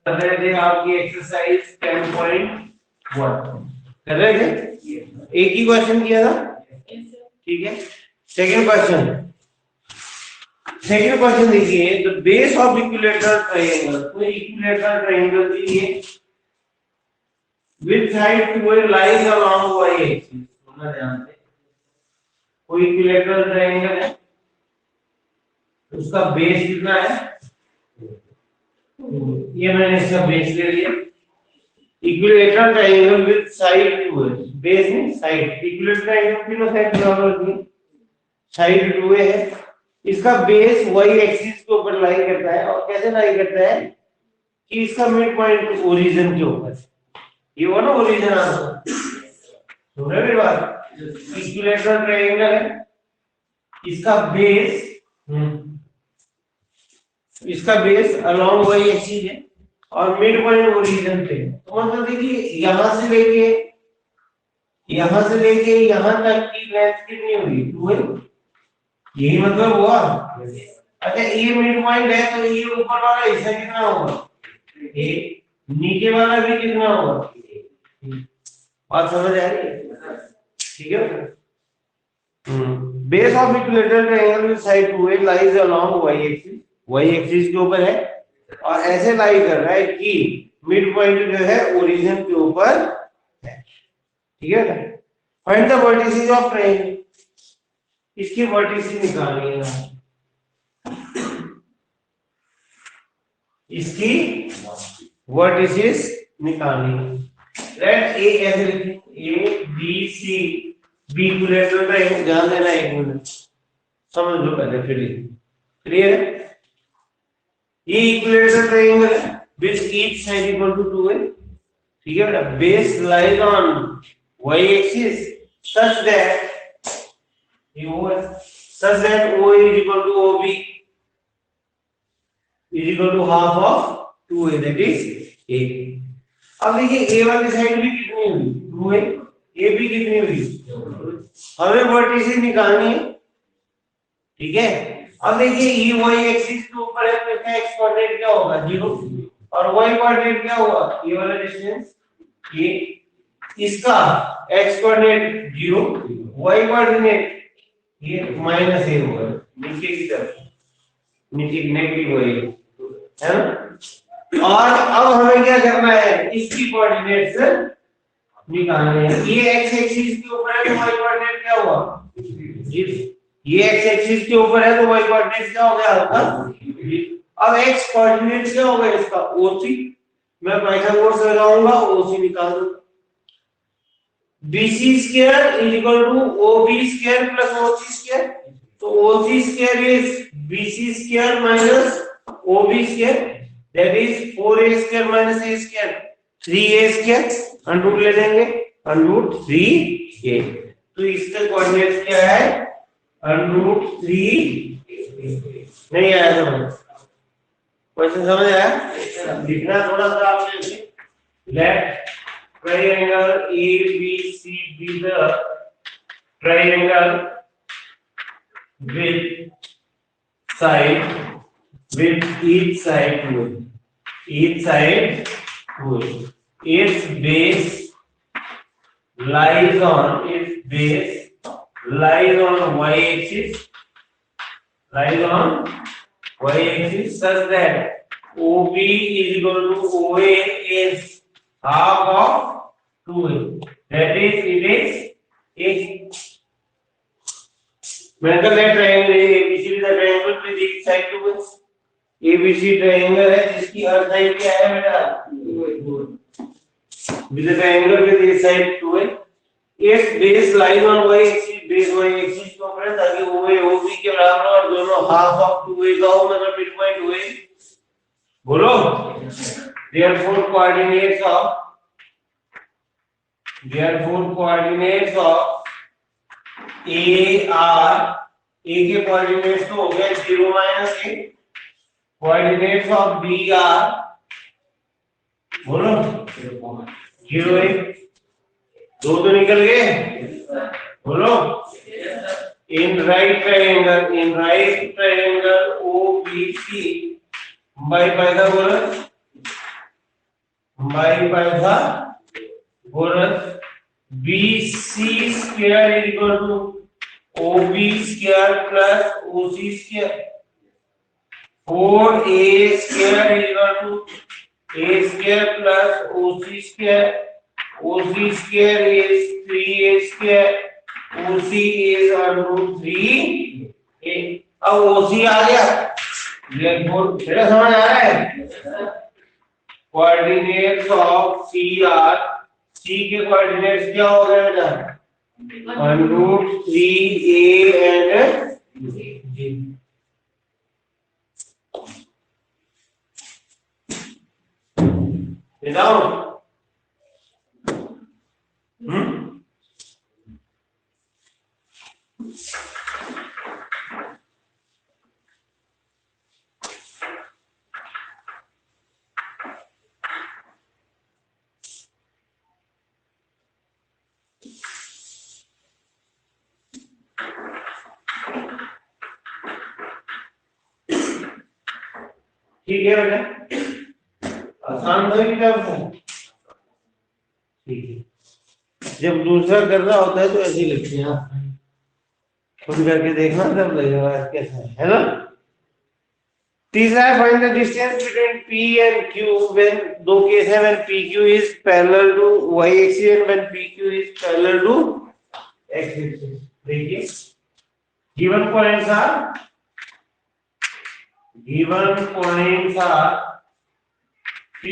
कर रहे थे आपकी एक्सरसाइज 10.1 कर रहे थे, एक ही क्वेश्चन किया था, ठीक है। सेकंड क्वेश्चन देखिए, the base of equilateral triangle, कोई इक्विलेटरल ट्रायंगल दीजिए with side two lies along Y axis, सुनना ध्यान से, कोई इक्विलेटरल ट्रायंगल है, उसका बेस कितना है, ये मैंने इसका बेस ले लिया, equilateral triangle with side two है, बेस नहीं साइड, इक्विलेटरल ट्रायंगल तीनों साइड बराबर होती है, साइड टू है, इसका बेस वाई एक्सिस के ऊपर लाई करता है, और कैसे लाई करता है कि इसका मिड पॉइंट ओरिजिन के ऊपर, ये वो ना ओरिजिन आंसर, सुन रहे मेरी बात, इक्विलेटरल ट्रायंगल है, इसका बेस अलोंग वाई एक्सिस है और मिड पॉइंट ओरिजिन पे, तो मतलब देखिए यहां से लेके यहां तक की लेंथ कितनी हुई, 2 है, यही मतलब हुआ। अच्छा ये मिड पॉइंट है, तो ये ऊपर वाला हिस्सा कितना होगा, ए, नीचे वाला भी कितना होगा, बात समझ आ रही है, ठीक है। Base of equilateral triangle with side 2a lies along Y axis के ऊपर है, और ऐसे लाई कर रहा है कि मिड पॉइंट जो है ओरिजिन के ऊपर है, ठीक है। Find the vertices of triangle, इसकी वर्टिसेस निकालनी है, इसकी वर्टिसेस निकालनी है। लेट ए ऐसे लिखें, A B C, be equilateral triangle, ध्यान देना एक मिनट, समझ लो पहले फिर क्लियर है। ये इक्विलेटरल ट्रायंगल है which each side equal to 2 है, ठीक है बेटा, base lies on Y axis such that ये ओ है, such that O is equal to OB is equal to half of 2a, that is a। अब देखिए ए वाली साइड भी कितनी हुई, 2 है, ए भी कितनी हुई, हमें वर्टिसेस निकालनी है, ठीक है। अब देखिए ये वाई एक्सिस के ऊपर है, तो इसका एक्स कोऑर्डिनेट क्या होगा, 0, और वाई कोऑर्डिनेट क्या होगा, ये वाला डिस्टेंस, ये इसका एक्स कोऑर्डिनेट 0, वाई कोऑर्डिनेट ये -a होगा, नीचे की तरफ, नीचे नेगेटिव है ना। और अब हमें क्या करना है, इसकी कोऑर्डिनेट्स निकालने हैं। ये एक्स एक्सिस के ऊपर है, तो वाई कोऑर्डिनेट क्या हुआ, ये एक्स एक्सिस के ऊपर है, तो वाई कोऑर्डिनेट क्या हो गया आपका। अब एक्स कोऑर्डिनेट क्या होगा इसका, OC, मैं पाइथागोरस लगाऊंगा, OC निकाल दूंगा, BC square is equal to OB square plus OC square, तो OC square is BC square minus OB square, that is 4a square minus a square, 3a square, under ले लेंगे, under 3a, तो इसका coordinate क्या है, under 3, नहीं आया समझ, क्वेश्चन समझ आया, लिखना थोड़ा सा आपने, late triangle ABC be the triangle with side, with each side to its base lies on y axis, such that OB is equal to OA is half of 2a, that is it is a mental triangle ABC is the triangle with each side to ABC triangle है, जिसकी हर side क्या है बेटा, with the triangle with each side 2a, its base lies on y axis, base y axis के ऊपर है, ताकि OA OB के बराबर और दोनों half of 2a का हो, मतलब मिड पॉइंट OA, बोलो। Therefore coordinates of A are, A के कोऑर्डिनेट्स तो हो गए 0 -a, coordinates of B are, बोलो 0 1, दो तो निकल गए, बोलो। In right triangle OBC by Pythagoras, by Pythagoras BC square is equal to OB square plus OC square 4A square is equal to A square plus OC square OC square is 3A square OC is √3A। अब OC आ गया black board मेरा समझ आ रहा है। Coordinates of CR C के coordinates क्या हो गए बेटा √3A एंड G। बताओ ठीक है बेटा आसान तो ही क्या होता है। ठीक है जब दूसरा कर रहा होता है तो ऐसे ही लगते हैं आप खुद करके देखना तब लगेगा कैसा है ना। तीसरा है find the distance between P and Q when दो केस है when PQ is parallel to y axis and when PQ is parallel to x axis। देखिए given points are P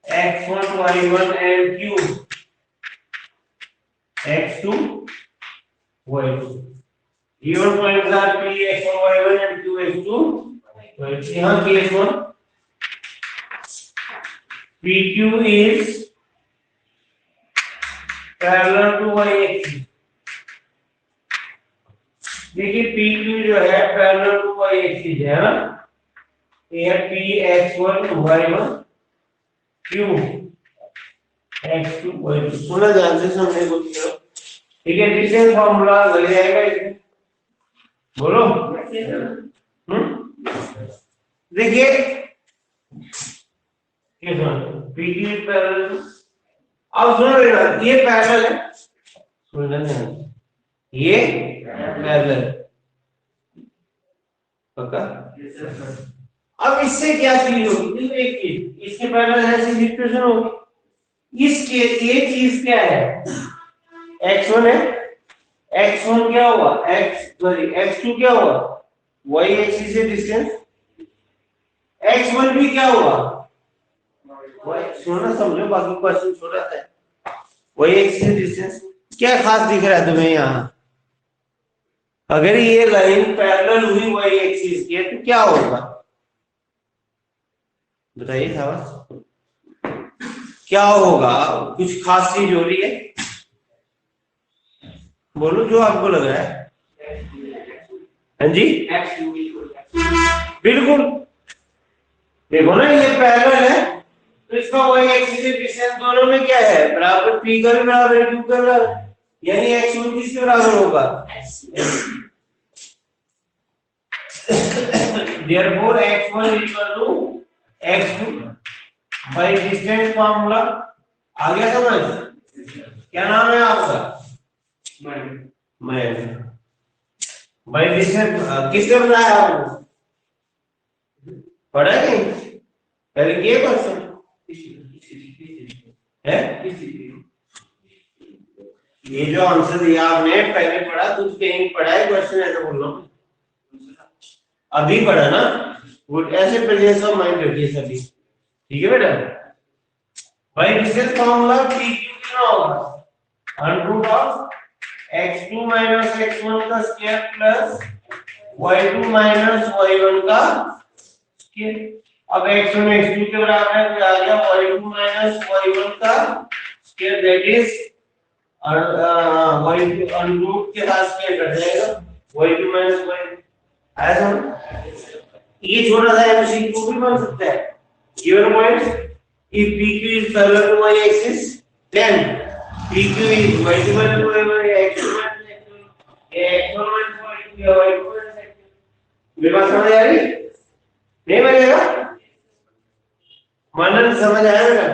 x1 y1 and Q x2 y2। given points are P x1 y1 and Q x2 y2। यहाँ case 1 PQ is parallel to y axis। देखिए PQ जो है parallel to y axis है ना ये P x1 y1 Q x2 y2। सुना ध्यान से समझने को ठीक है डिस्टेंस फार्मूला लग जाएगा इसमें बोलो देखिए ये सुनो PQ पैरेलल अब सुनो ये पैरेलल है सुनना नहीं ये पैरेलल पक्का। अब इससे क्या चीज होगी एक चीज इसके पैरेलल ऐसी सिचुएशन होगी इसके ये चीज क्या है x1 है x1 क्या हुआ x2 क्या हुआ y एक्सिस से डिस्टेंस x1 भी क्या हुआ सुनना समझो बाकी क्वेश्चन छोटा है y एक्सिस से डिस्टेंस क्या खास दिख रहा है तुम्हें यहाँ अगर ये लाइन पैरेलल हुई y एक्सिस के तो क्या होगा बताइए साहब क्या होगा कुछ खास चीज हो रही है बोलो जो आपको लग रहा है हाँ जी बिल्कुल देखो ना ये पैरेलल है तो इसका y एक्सिस से डिस्टेंस दोनों में क्या है बराबर p का भी बराबर है q का बराबर यानी x1 किसके बराबर होगा therefore x1 is equal to x2 by distance formula आ गया समझ क्या नाम है आपका मैं by distance किसने बताया आपको पढ़ा नहीं पहले ये क्वेश्चन है ये जो आंसर दिया आपने पहले पढ़ा तो कहीं पढ़ा है क्वेश्चन ऐसा बोल रहा हूँ अभी पढ़ा ना वो ऐसे प्रेजेंस ऑफ माइंड रखिए सभी ठीक है बेटा भाई डिस्टेंस फार्मूला PQ कितना होगा √ ऑफ x2 - x1 का स्क्वायर प्लस y2 - y1 का स्क्वायर अब x1 x2 के बराबर है तो आ गया y2 - y1 का स्क्वायर दैट इज y2 √ के साथ स्क्वायर कट जाएगा y2 - y1 ऐसा ये छोटा सा MCQ भी बन सकता है given points if PQ is parallel to y axis then PQ is y2 - y1 x2 - x1 x1 - y2 y2 मेरे बात समझ आ रही नहीं बनेगा मनन समझ आया मेरा?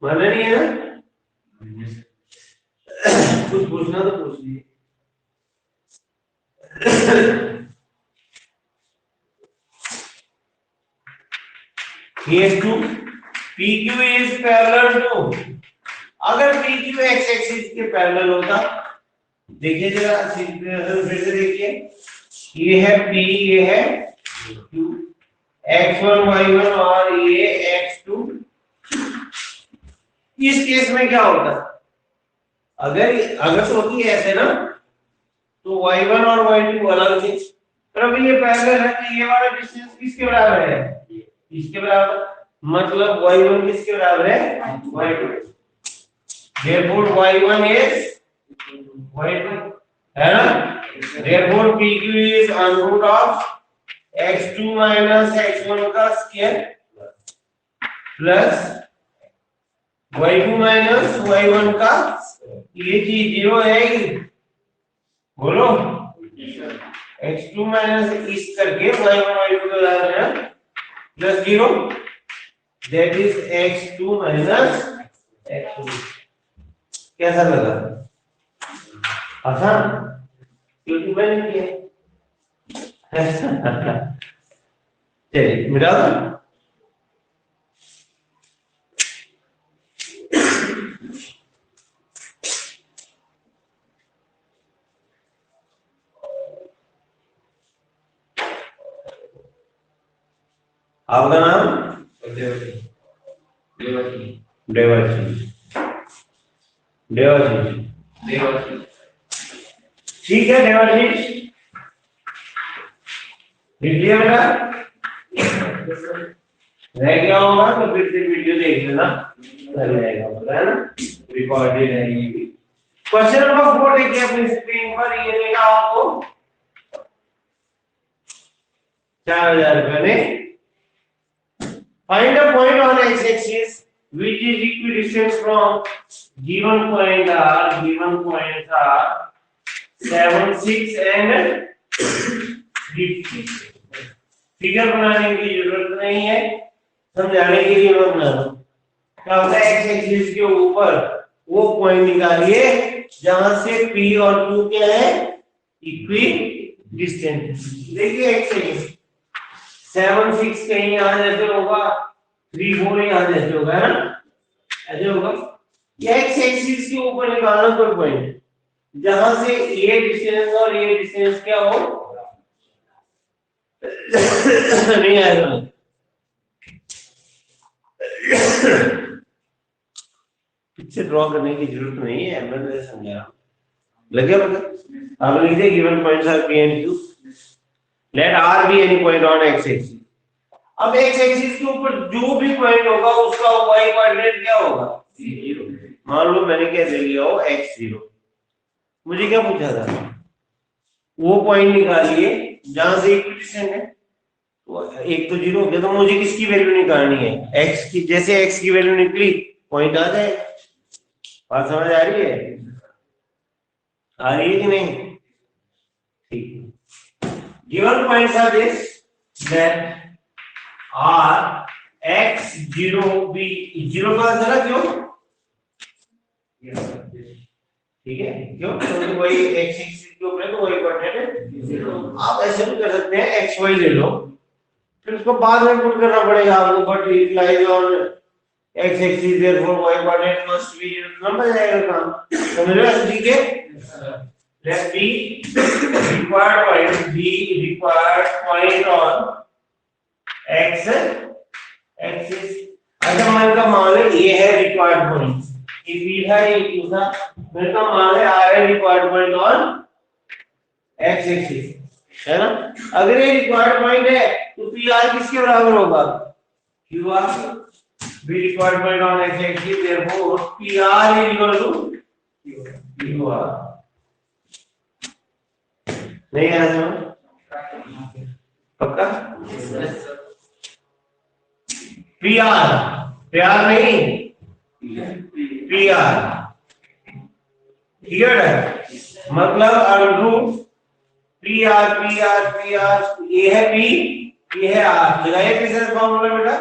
मनन ही है ना? कुछ पूछना तो पूछ लीजिए। Two PQ is parallel to, अगर PQ x एक्सिस के पैरेलल होता, देखिए जरा फिर से देखिए, ये है P, ये है Q, x1 y1 और ये x2। इस केस में क्या होता, अगर तो होती है ऐसे ना, तो y1 और y2 अलग थे, पर अभी ये पैरेलल है, तो ये वाला डिस्टेंस किसके बराबर है? इसके बराबर, मतलब y1 किसके बराबर है? y2। therefore y1 is y2, है ना? therefore PQ is under root of x2 minus x1 का square plus y2 minus y1 का, ये चीज जीरो है, बोलो x2 minus इस करके y1 y2 का बराबर है plus zero, that is x2 minus x2। कैसा लगा? आसान, क्योंकि मैंने किया। चलिए मिटा दो। आपका नाम? देवाशीष। ठीक है देवाशीष, लिख लिया बेटा? रह गया होगा तो फिर से वीडियो देख लेना, चल जाएगा, पता है ना, रिकॉर्डेड है ये भी। क्वेश्चन नंबर 4 देखिए अपनी स्क्रीन पर, ये देगा आपको 4000 रुपए में। Find a point on x-axis which is equidistant from given points are 7, 6 and 50। Figure बनाने की जरूरत नहीं है, समझाने के लिए मैं बना रहा हूं। क्या होता है, x-axis के ऊपर वो पॉइंट निकालिए जहां से P और Q क्या है, इक्विडिस्टेंट। देखिए x-axis 7, 6 कहीं यहाँ जैसे होगा, 3, 4 यहाँ जैसे होगा, है ना, ऐसे होगा। ये एक्स एक्सिस के ऊपर निकालना कोई पॉइंट जहां से ये डिस्टेंस और ये डिस्टेंस क्या हो, नहीं आएगा। पिक्चर ड्रॉ करने की जरूरत नहीं है, मैं समझा लगे पता। अब लिखिए given points are P and Q, लेट R be any point on x axis। अब x एक्सिस के ऊपर जो भी पॉइंट होगा उसका y कोऑर्डिनेट क्या होगा, 0। मान लो मैंने क्या दे लिया हो, x0। मुझे क्या पूछा था, वो पॉइंट निकालिए जहां से इक्विडिस्टेंट है, तो एक तो 0 हो गया, तो मुझे किसकी वैल्यू निकालनी है, x की। जैसे x की वैल्यू निकली पॉइंट आ जाएगा। बात समझ आ रही है? आ रही है कि नहीं? ठीक। Given points are this, that R x0 b 0 का जरा क्यों, ठीक है, क्यों, क्योंकि वही x एक्सिस के ऊपर है तो वही कोऑर्डिनेट है 0। आप ऐसे भी कर सकते हैं, xy ले लो, फिर उसको बाद में पुट करना पड़ेगा आपको, but it lies on x axis, therefore y coordinate must be 0। लंबा जाएगा काम, समझ रहे हो? ठीक है, let be required point on x axis. अच्छा मान का मान है ये है रिक्वायर्ड पॉइंट, ये P था, ये Q था, मेरे का मान है R है required point on x axis, है ना। अगर ये रिक्वायर्ड पॉइंट है तो PR किसके बराबर होगा, QR भी required point on x axis, therefore PR is equal to QR। नहीं है समझ, पक्का? PR नहीं, PR, क्लियर है? मतलब अंडर रूट PR, ये है P ये है r, लगाइए किसका फॉर्मूला बेटा,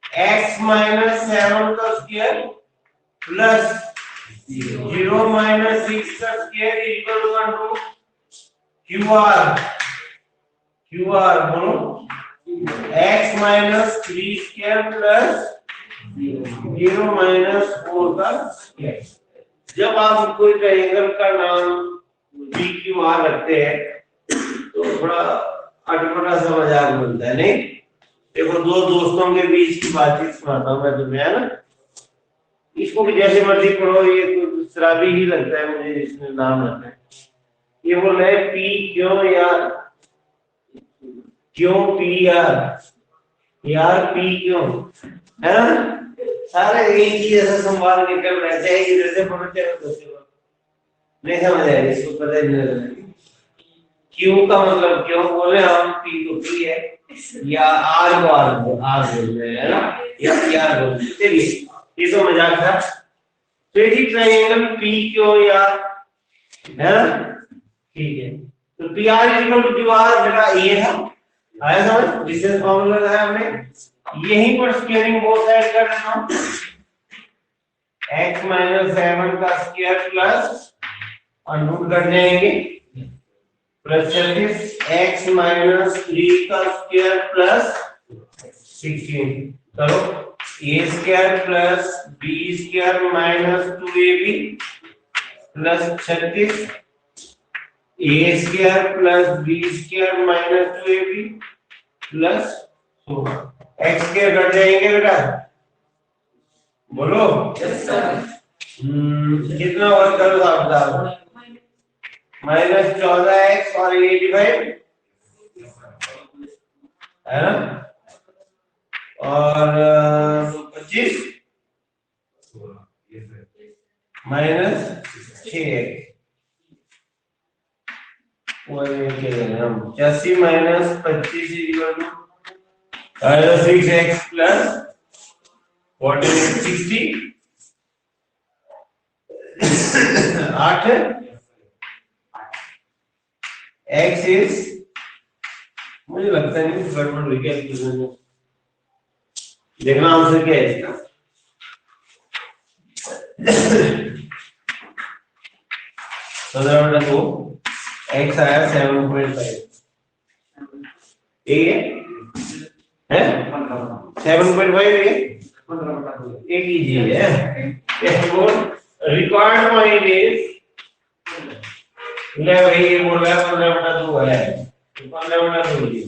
x माइनस 7 का स्क्वायर प्लस 0 माइनस 6 का स्क्वायर इक्वल टू QR बोलो x minus 3 square plus 0 minus 4 का स्क्वायर। जब आप कोई ट्रायंगल का नाम PQR रखते हैं तो थोड़ा अटपटा सा मजाक बनता है, नहीं? देखो, दो दोस्तों के बीच की बातचीत सुनाता हूँ मैं तुम्हें, है ना। इसको भी जैसे मर्जी पढ़ो, ये तो शराबी ही लगता है मुझे इसमें नाम रखना है। ये बोल रहे हैं पी क्यों यार, क्यों पी यार पी क्यों, है ना। सारे एक ही जैसा संवाद निकल रहते हैं, इधर से पढ़ते हैं उधर से नहीं समझ आएगा, इसको पता ही नहीं लगेगा। क्यों का मतलब क्यों बोले हम, पी को पी है या आर को आर बोल रहे हैं ना, या यार बोल रहे हैं। चलिए ये तो मजाक था। तो ये ट्रायंगल पी क्यों यार, है ना, ठीक है। तो P R equal to Q R बेटा ये है, आया समझ, डिस्टेंस फॉर्मूला लगाया हमने। यहीं पर स्क्वायरिंग बोथ साइड कर देना, x माइनस 7 का स्क्वायर प्लस रूट कर जाएंगे प्लस 36 x माइनस 3 का स्क्वायर प्लस 16 करो a square plus b square minus 2ab plus 36 a square plus b square minus 2ab plus 16 x square cut जाएंगे बेटा, बोलो यस सर। कितना work करो आप बताओ, माइनस 14x और ये डिवाइड है ना, और 25 minus 6x 85 minus 25 equal to 6x plus 60 8 x is, मुझे लगता नहीं गड़बड़ हुई क्या इसमें, देखना आंसर क्या है इसका। तो x आया 7.5, ये है 7.5 एक ही चीज है। रिक्वायर्ड पॉइंट इज ले भाई, ये बोल रहा है 15/2 है, 15/2 जी।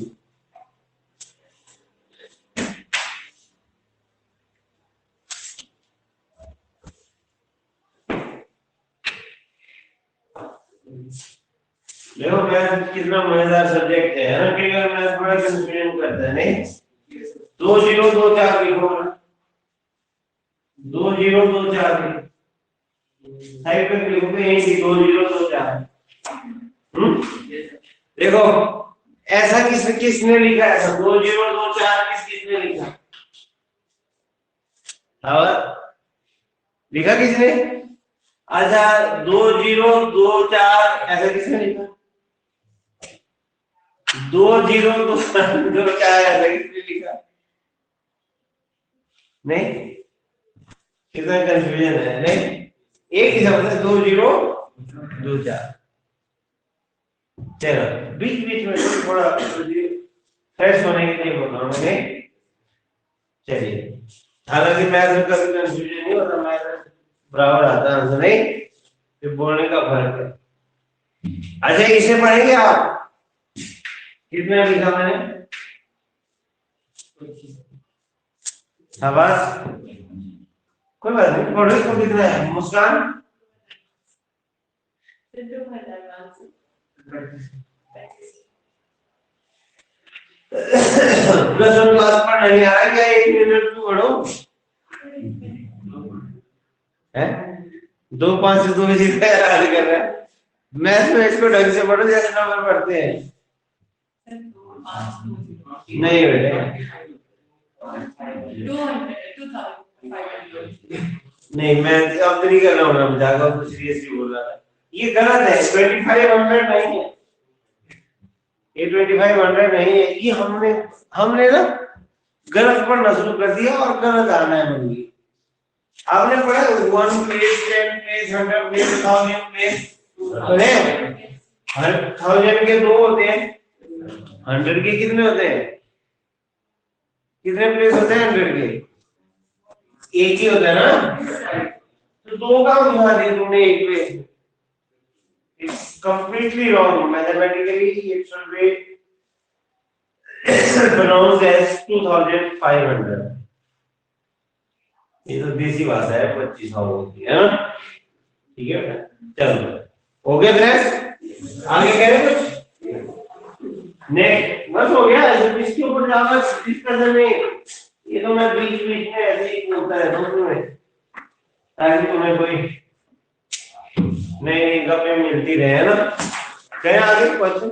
देखो मैथ कितना मजेदार सब्जेक्ट है ना, कई बार मैथ बड़ा कंफ्यूजन करता है, नहीं? 2 0 2 4 लिखो, 2 0 2 4 साइड पे लिखो, यही 2 0 2 4। देखो ऐसा किसने लिखा है, 2 0 2 4 किसने लिखा, लिखा किसने? अच्छा 2 0 2 4 ऐसा किसने लिखा, 2 0 2 4 ऐसा किसने लिखा, नहीं? कितना कंफ्यूजन है, नहीं? एक ही शब्द है 2 0 2 4। चलो बीच बीच में थोड़ा फ्रेश होने के लिए बोल रहा हूँ मैंने। चलिए, हालांकि मैथ में कभी कंफ्यूजन नहीं होता, मैथ बराबर आता है आंसर, नहीं? फिर बोलने का फर्क है। अच्छा इसे पढ़ेंगे आप, कितना लिखा मैंने, शाबाश, कोई बात नहीं, पढ़ो इसको। कितना है मुस्कान? प्लस वन क्लास पर नहीं आ रहा क्या? 1 मिनट में पढ़ो है, 2 5 से 2 बजे याद कर रहा है। मैथ में इसको ढंग से पढ़ो जैसे नंबर पढ़ते हैं। नहीं बेटे, नहीं मैं अब नहीं कर रहा हूँ, मैं मजाक सीरियसली बोल रहा था। ये गलत है, 2500 नहीं है, ये 2500 नहीं है, ये हमने ना गलत पढ़ना शुरू कर दिया और गलत आना है मंगी। आपने पढ़ा 1 प्लेस 10 प्लेस 100 प्लेस 1000 प्लेस पढ़े? 1000 के 2 होते हैं, 100 के कितने होते हैं? कितने प्लेस होते हैं 100 के? एक ही होता है ना, तो 2 का उठा दिया तुमने एक पे। It's completely wrong. Mathematically, it should be pronounced as 2500. ये तो देसी भाषा है, 2500 होती है ना, ठीक है। चलो ओके फ्रेंड्स, आगे कह रहे कुछ? नेक्स्ट बस हो गया, इसके ऊपर ज्यादा डिस्कशन नहीं। ये तो मैं बीच बीच में ऐसे ही बोलता रहता हूँ तुम्हें, ताकि तुम्हें कोई नई गप्पे मिलती रहे ना। कहें आगे क्वेश्चन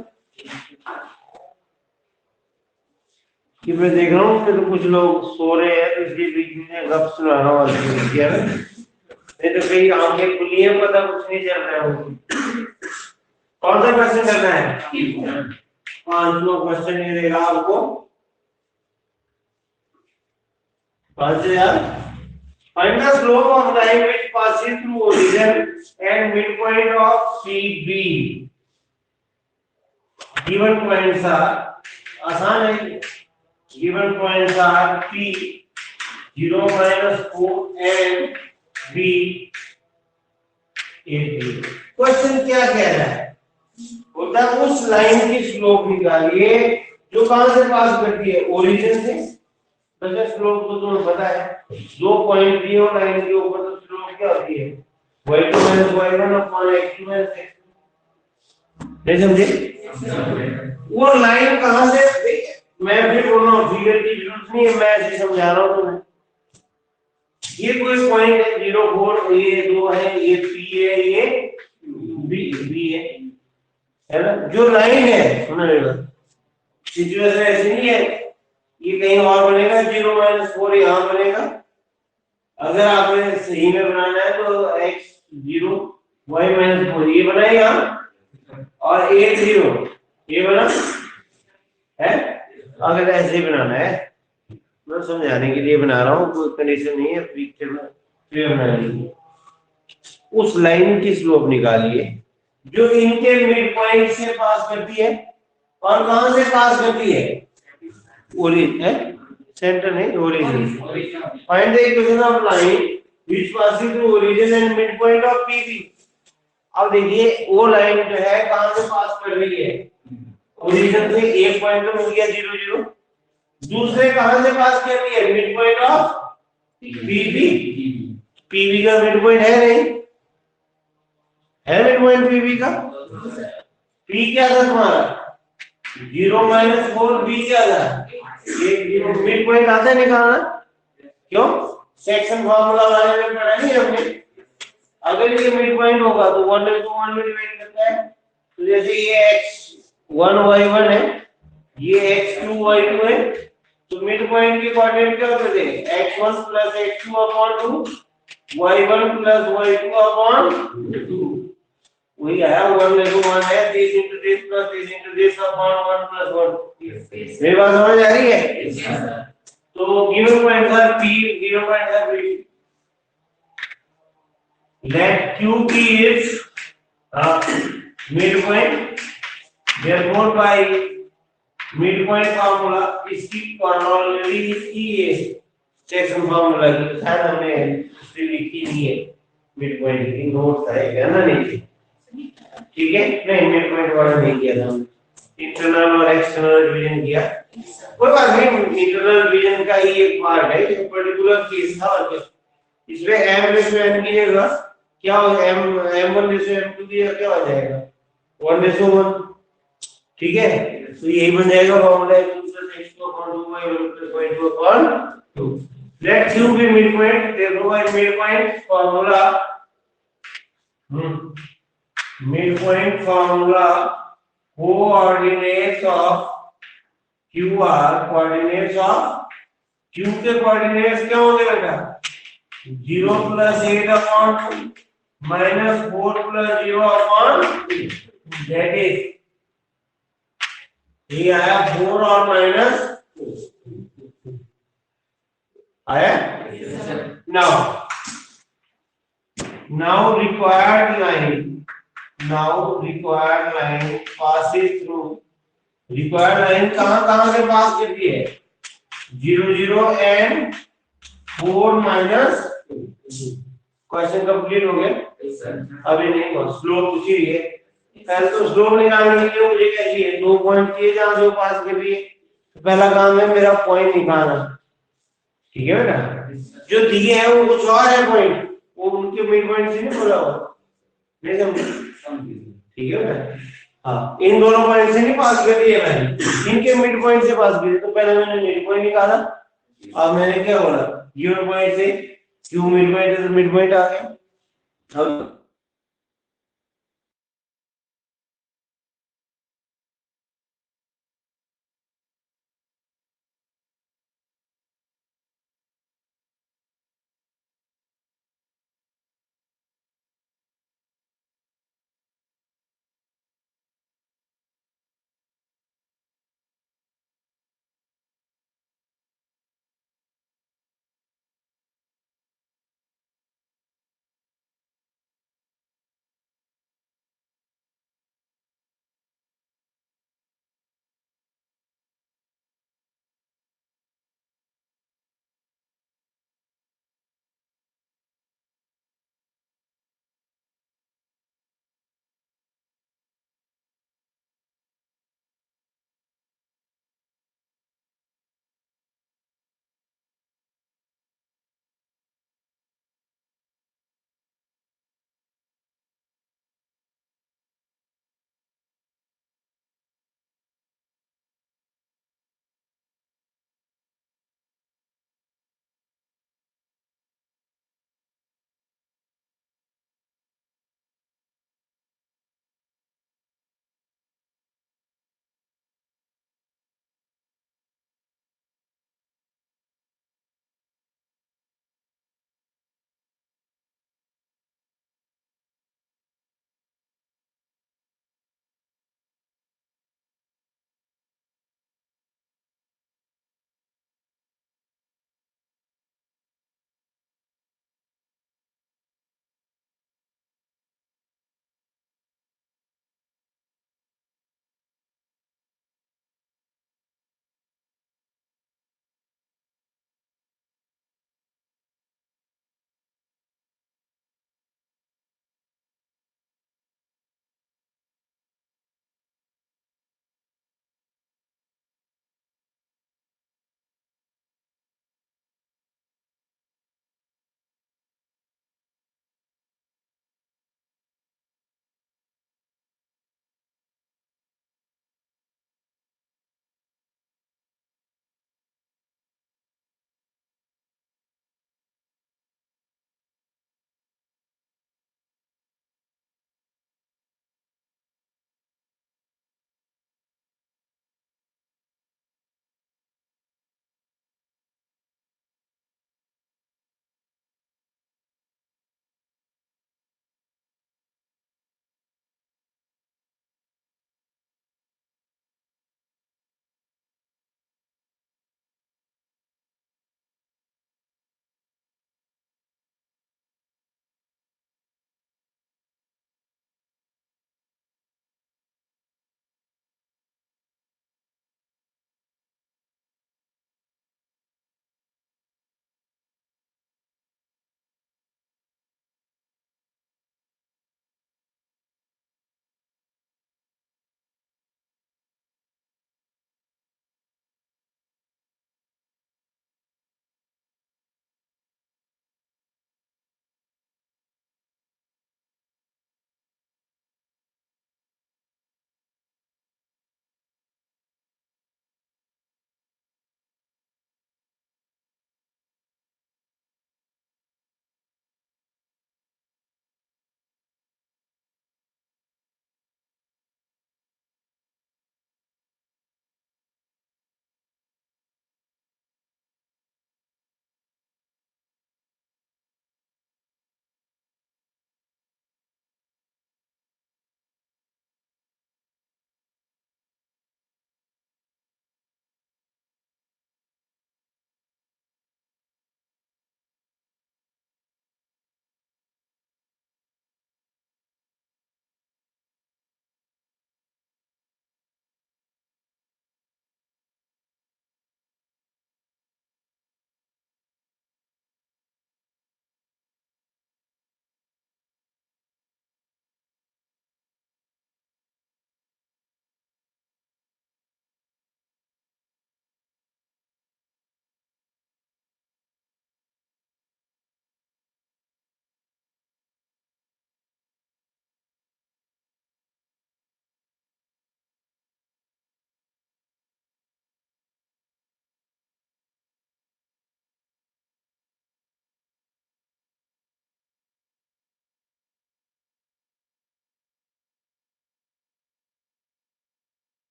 कि मैं देख रहा हूँ कि तो कुछ लोग सो रहे हैं, तो इसलिए बीच में गप सुना रहा हूँ। नहीं तो कहीं आंखें खुली है, पता कुछ नहीं चल रहा है। कौन सा क्वेश्चन करना है? 5 क्वेश्चन ये देगा आपको 5000। Find the slope of line which passes through origin and midpoint of CB. Given points are आसान है। Given points are P 0 minus 4 and B 8। Question क्या कह रहा है? बोलता है उस लाइन की स्लोप निकालिए जो कहां से पास करती है? ओरिजिन से। तो स्लोप तो तुम्हें पता है, 2 पॉइंट दिए हो लाइन के ऊपर, तो स्लोप क्या होती है? y2 - y1 upon x2 - x। नहीं समझे? वो लाइन कहां से, मैं भी बोल रहा हूँ, फिगर की जरूरत नहीं है, मैं ऐसे समझा रहा हूँ तुम्हें। ये कोई पॉइंट है 0 4, ये 2 है, ये p है, ये b है ना? जो लाइन है सुना लेगा, सिचुएशन ऐसी नहीं है ये कहीं और बनेगा, 0 - 4 यहाँ बनेगा। अगर आपने सही में बनाना है तो x 0 y - 4 ये बनाएगा, और 8 0 ये बना है। अगर ऐसे ही बनाना है, मैं समझाने के लिए बना रहा हूँ, कोई कंडीशन नहीं है, पिक्चर में क्लियर बनानी। उस लाइन की स्लोप निकालिए जो इनके मिड पॉइंट से पास करती है, और कहां से पास करती है? ओरिजिन, सेंटर नहीं, origin. Find the equation of line which passing through origin and mid point of PB. अब देखिए वो लाइन जो है कहां से पास कर रही है? ओरिजिन से। एक पॉइंट तो मिल गया 0 0, दूसरे कहां से पास कर रही है? Mid point of PB. PB का मिड पॉइंट है नहीं है? मिड पॉइंट पीबी का पी क्या था तुम्हारा? 0 - 4 बी क्या था? ये मिड पॉइंट आता है निकालना। क्यों? सेक्शन फार्मूला वाले में पढ़ा नहीं हमने? अगर ये मिड पॉइंट होगा तो 1/1 में डिवाइड करता है। तो जैसे ये x1 y1 है, ये x2 y2 है, तो मिड पॉइंट के कोऑर्डिनेट क्या होते थे? x1 + x2/2 y1 + y2/2। वही आया 1/1 है, 30 × 30 + 30 × 30/1 + 1। मेरी बात समझ आ रही है? तो गिवन पॉइंट था P, गिवन पॉइंट था P। Let QP is midpoint, therefore by midpoint formula इसकी corollary इसकी है सेक्शन फार्मूला की, शायद हमने इससे लिखी नहीं है midpoint की, नोट था क्या ना? नहीं ठीक है, नहीं midpoint वाला नहीं किया था हमने, इंटरनल और एक्सटर्नल डिवीजन किया। कोई बात नहीं, इंटरनल डिवीजन का ही एक पार्ट है, एक पर्टिकुलर केस था। और इसमें m/n की जगह क्या हो? m1/m2 की जगह क्या हो जाएगा? 1/1। ठीक है, तो यही बन जाएगा फॉर्मूला x2/2y1 + y2/2। लेट q be midpoint, therefore by midpoint formula midpoint formula coordinates of q are coordinates of q के coordinates क्या होंगे बेटा? 0 + 8/2 -4 + 0/2। that is ये आया 4 और माइनस आया। now required line passes through required line कहां से पास करती है 0 0 and 4 माइनस। क्वेश्चन कंप्लीट हो गया। अभी नहीं हुआ, स्लोप पूछी है। पहले तो स्लोप निकालने के लिए मुझे क्या चाहिए, 2 पॉइंट चाहिए जहां जो पास कर रही है। पहला काम है मेरा पॉइंट निकालना, ठीक है बेटा। जो दिए हैं वो कुछ और है पॉइंट, वो उनके मिड पॉइंट से नहीं बोला हुआ, नहीं समझे, ठीक है बेटा। हाँ, इन दोनों पॉइंट से नहीं पास कर रही है मैंने, इनके मिड पॉइंट से पास करी। तो पहले मैंने मिड पॉइंट निकाला, अब मैंने क्या बोला, गिवन पॉइंट से क्यू मिड पॉइंट है तो मिड पॉइंट आ गया। अब